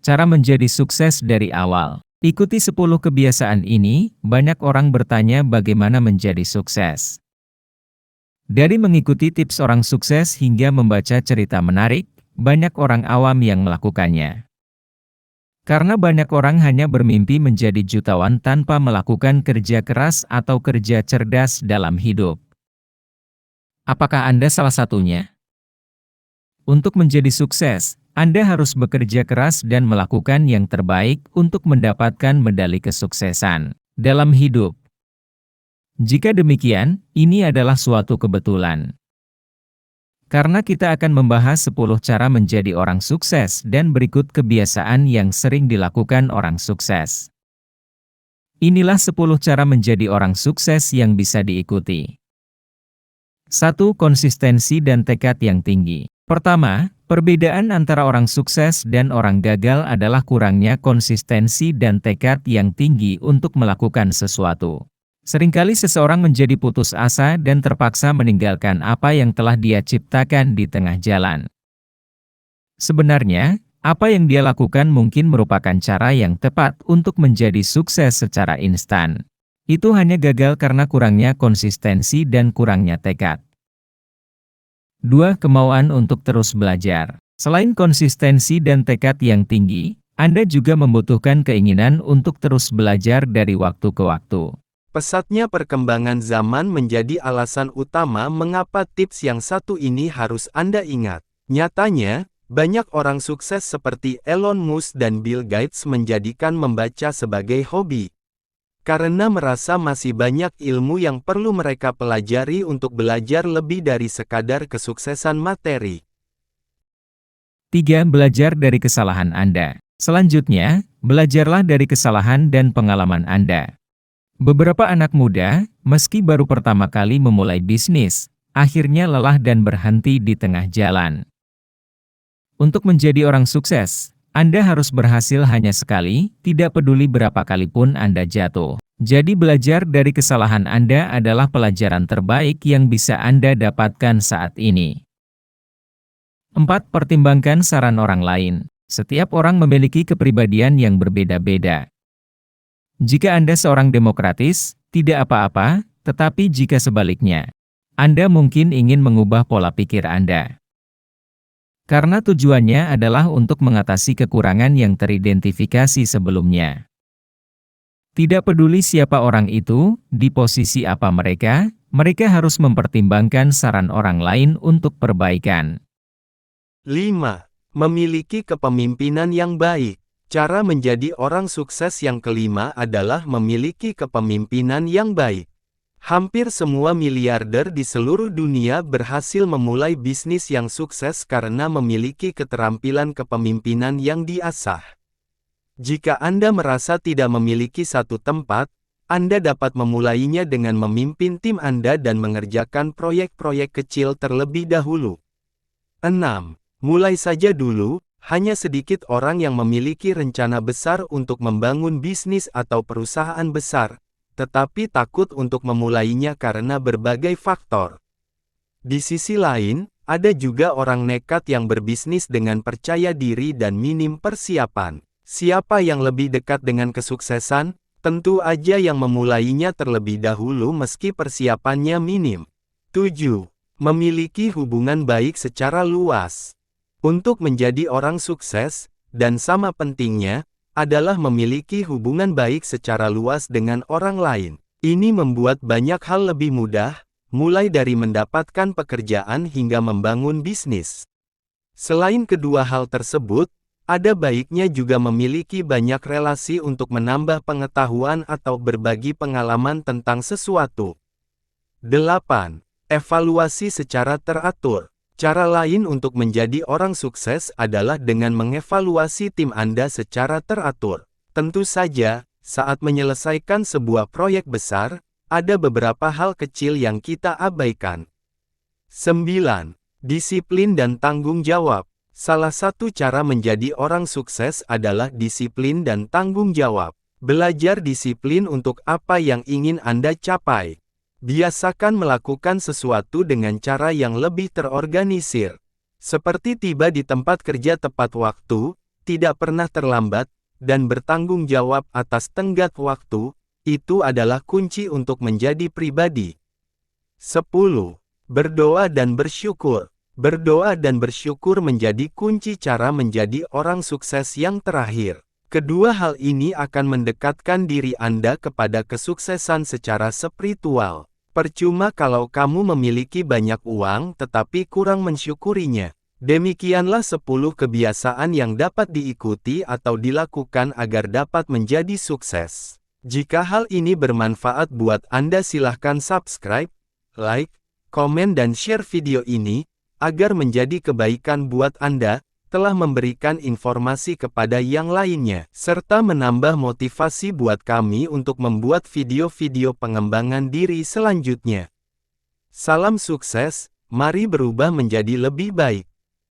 Cara menjadi sukses dari awal. Ikuti 10 kebiasaan ini, banyak orang bertanya bagaimana menjadi sukses. Dari mengikuti tips orang sukses hingga membaca cerita menarik, banyak orang awam yang melakukannya. Karena banyak orang hanya bermimpi menjadi jutawan tanpa melakukan kerja keras atau kerja cerdas dalam hidup. Apakah Anda salah satunya? Untuk menjadi sukses, Anda harus bekerja keras dan melakukan yang terbaik untuk mendapatkan medali kesuksesan dalam hidup. Jika demikian, ini adalah suatu kebetulan. Karena kita akan membahas 10 cara menjadi orang sukses dan berikut kebiasaan yang sering dilakukan orang sukses. Inilah 10 cara menjadi orang sukses yang bisa diikuti. 1. Konsistensi dan tekad yang tinggi. Pertama, perbedaan antara orang sukses dan orang gagal adalah kurangnya konsistensi dan tekad yang tinggi untuk melakukan sesuatu. Seringkali seseorang menjadi putus asa dan terpaksa meninggalkan apa yang telah dia ciptakan di tengah jalan. Sebenarnya, apa yang dia lakukan mungkin merupakan cara yang tepat untuk menjadi sukses secara instan. Itu hanya gagal karena kurangnya konsistensi dan kurangnya tekad. 2. Kemauan untuk terus belajar. Selain konsistensi dan tekad yang tinggi, Anda juga membutuhkan keinginan untuk terus belajar dari waktu ke waktu. Pesatnya perkembangan zaman menjadi alasan utama mengapa tips yang satu ini harus Anda ingat. Nyatanya, banyak orang sukses seperti Elon Musk dan Bill Gates menjadikan membaca sebagai hobi. Karena merasa masih banyak ilmu yang perlu mereka pelajari untuk belajar lebih dari sekadar kesuksesan materi. 3. Belajar dari kesalahan Anda. Selanjutnya, belajarlah dari kesalahan dan pengalaman Anda. Beberapa anak muda, meski baru pertama kali memulai bisnis, akhirnya lelah dan berhenti di tengah jalan. Untuk menjadi orang sukses, Anda harus berhasil hanya sekali, tidak peduli berapa kali pun Anda jatuh. Jadi belajar dari kesalahan Anda adalah pelajaran terbaik yang bisa Anda dapatkan saat ini. 4. Pertimbangkan saran orang lain. Setiap orang memiliki kepribadian yang berbeda-beda. Jika Anda seorang demokratis, tidak apa-apa, tetapi jika sebaliknya, Anda mungkin ingin mengubah pola pikir Anda. Karena tujuannya adalah untuk mengatasi kekurangan yang teridentifikasi sebelumnya. Tidak peduli siapa orang itu, di posisi apa mereka harus mempertimbangkan saran orang lain untuk perbaikan. 5. Memiliki kepemimpinan yang baik. Cara menjadi orang sukses yang kelima adalah memiliki kepemimpinan yang baik. Hampir semua miliarder di seluruh dunia berhasil memulai bisnis yang sukses karena memiliki keterampilan kepemimpinan yang diasah. Jika Anda merasa tidak memiliki satu tempat, Anda dapat memulainya dengan memimpin tim Anda dan mengerjakan proyek-proyek kecil terlebih dahulu. 6. Mulai saja dulu. Hanya sedikit orang yang memiliki rencana besar untuk membangun bisnis atau perusahaan besar, tetapi takut untuk memulainya karena berbagai faktor. Di sisi lain, ada juga orang nekat yang berbisnis dengan percaya diri dan minim persiapan. Siapa yang lebih dekat dengan kesuksesan? Tentu aja yang memulainya terlebih dahulu meski persiapannya minim. 7. Memiliki hubungan baik secara luas. Untuk menjadi orang sukses, dan sama pentingnya, adalah memiliki hubungan baik secara luas dengan orang lain. Ini membuat banyak hal lebih mudah, mulai dari mendapatkan pekerjaan hingga membangun bisnis. Selain kedua hal tersebut, ada baiknya juga memiliki banyak relasi untuk menambah pengetahuan atau berbagi pengalaman tentang sesuatu. 8. Evaluasi secara teratur. Cara lain untuk menjadi orang sukses adalah dengan mengevaluasi tim Anda secara teratur. Tentu saja, saat menyelesaikan sebuah proyek besar, ada beberapa hal kecil yang kita abaikan. 9. Disiplin dan tanggung jawab. Salah satu cara menjadi orang sukses adalah disiplin dan tanggung jawab. Belajar disiplin untuk apa yang ingin Anda capai. Biasakan melakukan sesuatu dengan cara yang lebih terorganisir. Seperti tiba di tempat kerja tepat waktu, tidak pernah terlambat, dan bertanggung jawab atas tenggat waktu, itu adalah kunci untuk menjadi pribadi. 10. Berdoa dan bersyukur. Berdoa dan bersyukur menjadi kunci cara menjadi orang sukses yang terakhir. Kedua hal ini akan mendekatkan diri Anda kepada kesuksesan secara spiritual. Percuma kalau kamu memiliki banyak uang tetapi kurang mensyukurinya. Demikianlah 10 kebiasaan yang dapat diikuti atau dilakukan agar dapat menjadi sukses. Jika hal ini bermanfaat buat Anda, silahkan subscribe, like, komen dan share video ini, agar menjadi kebaikan buat Anda, telah memberikan informasi kepada yang lainnya, serta menambah motivasi buat kami untuk membuat video-video pengembangan diri selanjutnya. Salam sukses, mari berubah menjadi lebih baik.